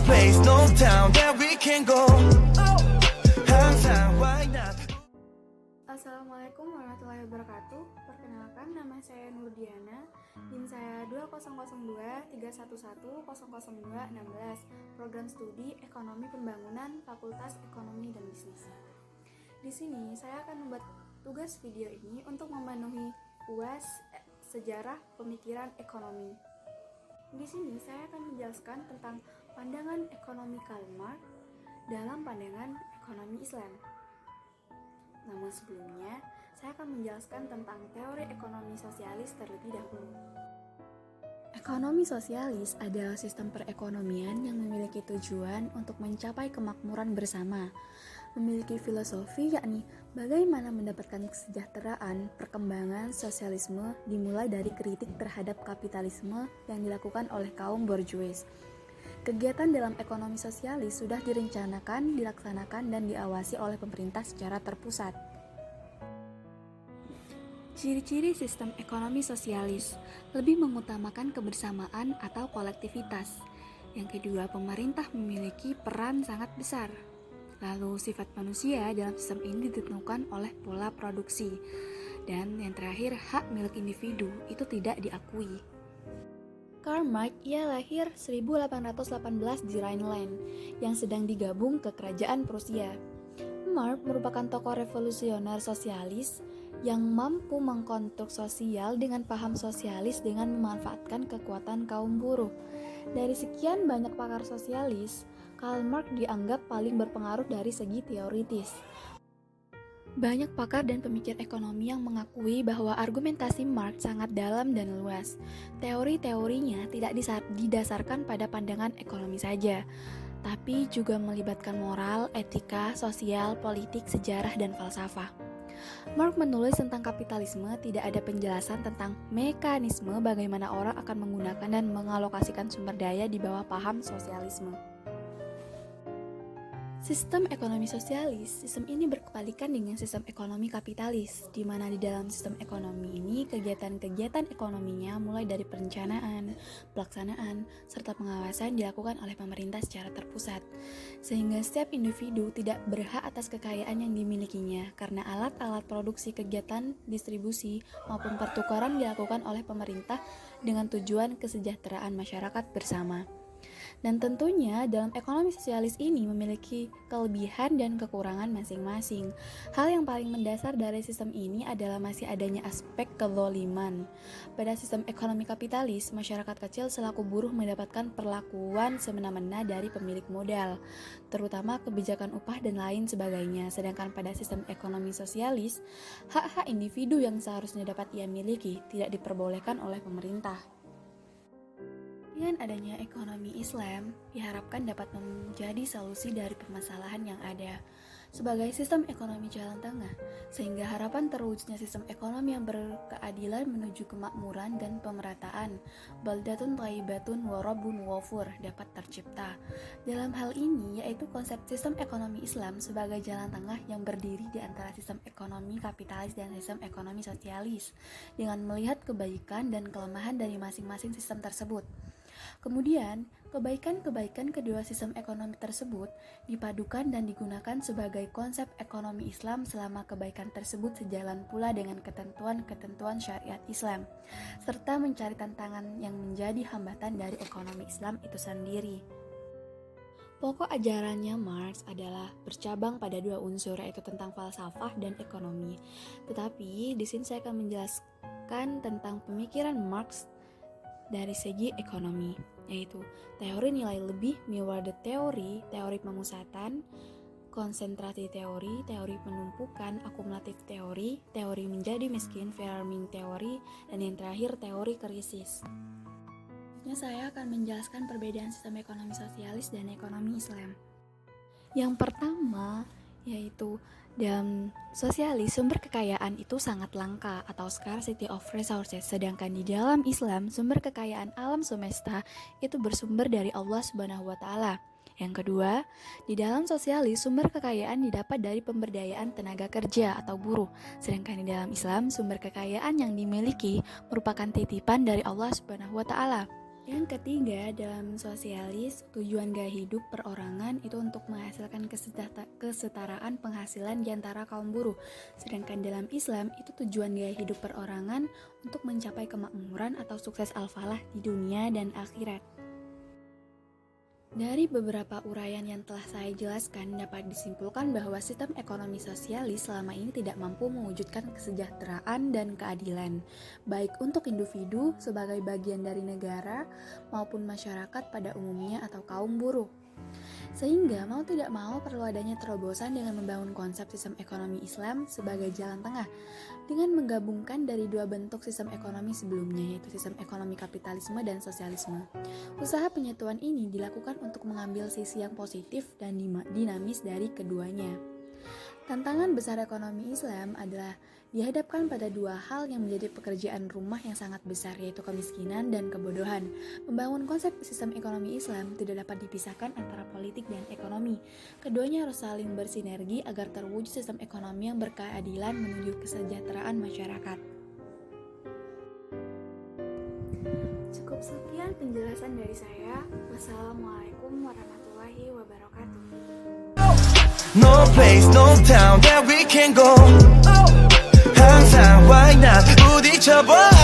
place, no town that we can go. 항상 why not? Assalamualaikum warahmatullahi wabarakatuh. Perkenalkan, nama saya Nurdiana. NIM saya 200231100216. Program studi Ekonomi Pembangunan, Fakultas Ekonomi dan Bisnis. Di sini saya akan membuat tugas video ini untuk memenuhi UAS Sejarah Pemikiran Ekonomi. Di sini saya akan menjelaskan tentang pandangan ekonomi Karl Marx dalam pandangan ekonomi Islam. Namun sebelumnya, saya akan menjelaskan tentang teori ekonomi sosialis terlebih dahulu. Ekonomi sosialis adalah sistem perekonomian yang memiliki tujuan untuk mencapai kemakmuran bersama. Memiliki filosofi yakni bagaimana mendapatkan kesejahteraan. Perkembangan sosialisme dimulai dari kritik terhadap kapitalisme yang dilakukan oleh kaum borjuis. Kegiatan dalam ekonomi sosialis sudah direncanakan, dilaksanakan, dan diawasi oleh pemerintah secara terpusat. Ciri-ciri sistem ekonomi sosialis lebih mengutamakan kebersamaan atau kolektivitas. Yang kedua, pemerintah memiliki peran sangat besar. Lalu, sifat manusia dalam sistem ini ditentukan oleh pola produksi. Dan yang terakhir, hak milik individu itu tidak diakui. Karl Marx ia lahir 1818 di Rhineland yang sedang digabung ke kerajaan Prusia. Marx merupakan tokoh revolusioner sosialis yang mampu mengkonstruk sosial dengan paham sosialis dengan memanfaatkan kekuatan kaum buruh. Dari sekian banyak pakar sosialis, Karl Marx dianggap paling berpengaruh dari segi teoritis. Banyak pakar dan pemikir ekonomi yang mengakui bahwa argumentasi Marx sangat dalam dan luas. Teori-teorinya tidak didasarkan pada pandangan ekonomi saja, tapi juga melibatkan moral, etika, sosial, politik, sejarah, dan falsafah. Marx menulis tentang kapitalisme, tidak ada penjelasan tentang mekanisme bagaimana orang akan menggunakan dan mengalokasikan sumber daya di bawah paham sosialisme. Sistem ekonomi sosialis, sistem ini berkebalikan dengan sistem ekonomi kapitalis, di mana di dalam sistem ekonomi ini kegiatan-kegiatan ekonominya mulai dari perencanaan, pelaksanaan, serta pengawasan dilakukan oleh pemerintah secara terpusat, sehingga setiap individu tidak berhak atas kekayaan yang dimilikinya, karena alat-alat produksi kegiatan distribusi maupun pertukaran dilakukan oleh pemerintah dengan tujuan kesejahteraan masyarakat bersama. Dan tentunya dalam ekonomi sosialis ini memiliki kelebihan dan kekurangan masing-masing. Hal yang paling mendasar dari sistem ini adalah masih adanya aspek kezaliman. Pada sistem ekonomi kapitalis, masyarakat kecil selaku buruh mendapatkan perlakuan semena-mena dari pemilik modal, terutama kebijakan upah dan lain sebagainya. Sedangkan pada sistem ekonomi sosialis, hak-hak individu yang seharusnya dapat ia miliki tidak diperbolehkan oleh pemerintah. Dengan adanya ekonomi Islam, diharapkan dapat menjadi solusi dari permasalahan yang ada sebagai sistem ekonomi jalan tengah, sehingga harapan terwujudnya sistem ekonomi yang berkeadilan menuju kemakmuran dan pemerataan, baldatun thayyibatun wa rabbun ghafur, dapat tercipta. Dalam hal ini, yaitu konsep sistem ekonomi Islam sebagai jalan tengah yang berdiri di antara sistem ekonomi kapitalis dan sistem ekonomi sosialis, dengan melihat kebaikan dan kelemahan dari masing-masing sistem tersebut. Kemudian, kebaikan-kebaikan kedua sistem ekonomi tersebut dipadukan dan digunakan sebagai konsep ekonomi Islam selama kebaikan tersebut sejalan pula dengan ketentuan-ketentuan syariat Islam, serta mencari tantangan yang menjadi hambatan dari ekonomi Islam itu sendiri. Pokok ajarannya Marx adalah bercabang pada dua unsur, yaitu tentang falsafah dan ekonomi. Tetapi di sini saya akan menjelaskan tentang pemikiran Marx dari segi ekonomi, yaitu teori nilai lebih, Miwade teori, teori pemusatan, konsentrasi teori, teori penumpukan, akumulatif teori, teori menjadi miskin, farming teori, dan yang terakhir teori krisis. Selanjutnya saya akan menjelaskan perbedaan sistem ekonomi sosialis dan ekonomi Islam. Yang pertama yaitu dalam sosialis sumber kekayaan itu sangat langka atau scarcity of resources, sedangkan di dalam Islam sumber kekayaan alam semesta itu bersumber dari Allah Subhanahu wa taala. Yang kedua, di dalam sosialis sumber kekayaan didapat dari pemberdayaan tenaga kerja atau buruh, sedangkan di dalam Islam sumber kekayaan yang dimiliki merupakan titipan dari Allah Subhanahu wa taala. Yang ketiga, dalam sosialis, tujuan gaya hidup perorangan itu untuk menghasilkan kesetaraan penghasilan di antara kaum buruh. Sedangkan dalam Islam, itu tujuan gaya hidup perorangan untuk mencapai kemakmuran atau sukses al-falah di dunia dan akhirat. Dari beberapa uraian yang telah saya jelaskan, dapat disimpulkan bahwa sistem ekonomi sosialis selama ini tidak mampu mewujudkan kesejahteraan dan keadilan, baik untuk individu sebagai bagian dari negara maupun masyarakat pada umumnya atau kaum buruh. Sehingga mau tidak mau perlu adanya terobosan dengan membangun konsep sistem ekonomi Islam sebagai jalan tengah dengan menggabungkan dari dua bentuk sistem ekonomi sebelumnya, yaitu sistem ekonomi kapitalisme dan sosialisme. Usaha penyatuan ini dilakukan untuk mengambil sisi yang positif dan dinamis dari keduanya. Tantangan besar ekonomi Islam adalah dihadapkan pada dua hal yang menjadi pekerjaan rumah yang sangat besar, yaitu kemiskinan dan kebodohan. Membangun konsep sistem ekonomi Islam tidak dapat dipisahkan antara politik dan ekonomi. Keduanya harus saling bersinergi agar terwujud sistem ekonomi yang berkeadilan menuju kesejahteraan masyarakat. Cukup sekian penjelasan dari saya. Wassalamualaikum warahmatullahi wabarakatuh. No place, no town that we can go. 항상 why not 부딪혀봐